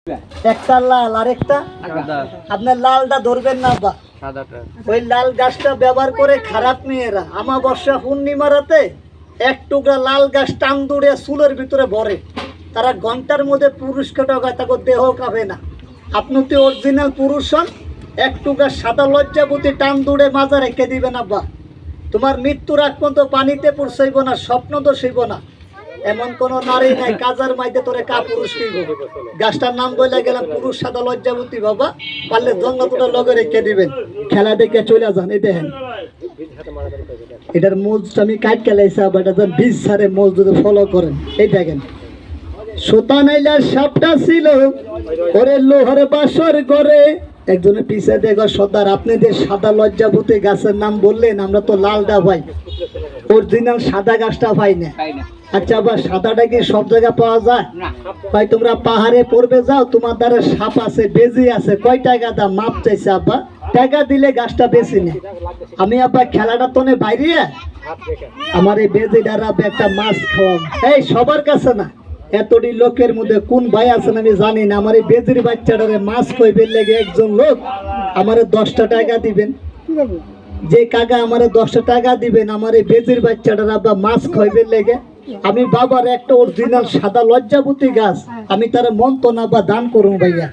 একটা লাল আর একটা আপনার লালটা ধরবেন না বা ওই লাল গাছটা ব্যবহার করে খারাপ মেয়েরা আমাবস্যা পূর্ণিমা রাতে এক টুকরা লাল গাছ টান দূরে চুলের ভিতরে ভরে তারা ঘন্টার মধ্যে পুরুষকে ঠকায় তাকে দেহ কাঁপে না। আপনি তো অরিজিনাল পুরুষ হন, এক টুকরা সাদা লজ্জাবতী টান দূরে মাজা রেখে দিবেন আব্বা। তোমার মৃত্যুর আগ পর্যন্ত পানিতে পড়ছইব না, স্বপ্ন দোষইব না। এমন কোন নারী নাই কাজার মাইতে তোরে কা পুরুষ কইব। গাছটার নাম বলে গেলাম পুরুষ সাদা লজ্জাবতী বাবা, পারলে জঙ্গলটা লগে রেখে দিবেন। খেলা দেখে চলে যান। এই দেখেন এটার মোজটা আমি কাট খেলাইছি, আবার এটা যান বীজ সারে মোজ যদি ফলো করেন। এই দেখেন সুতা নাইলার সাপটা ছিল ওরে লোহার বাসর করে। একজনের পিছে দেখো সর্দার, আপনি যে সাদা লজ্জাবতী গাছের নাম বললেন, আমরা তো লালটা পাই, অরিজিনাল সাদা গাছটা পাই না। আচ্ছা আবার সাদাটা কি সব জায়গায় পাওয়া যায়? ভাই তোমরা পাহাড়ে পড়বে যাও, তোমার দ্বারা সাপ আছে, বেজি আছে, কয় টাকা দাম মাপ চাইছে আব্বা, টাকা দিলে গাছটা বেশি নেই। আমি আব্বা খেলাটা তো বাইরে আমার এই বেজি দ্বারা একটা মাছ খাওয়াম। এই সবার কাছে না, এতটি লোকের মধ্যে কোন ভাই আছেন আমি জানি না, আমার এই বেজির বাচ্চাটারে মাছ কইবেন লেগে একজন লোক আমারে 10টা টাকা দিবেন। যে কাকা আমারে 10টা টাকা দিবেন আমার এই বেজির বাচ্চাটার আব্বা মাছ খাইবেন লেগে, আমি বাবার একটা অরিজিনাল সাদা লজ্জাবতী গাছ আমি তার মন তো না বা দান করুন ভাইয়া।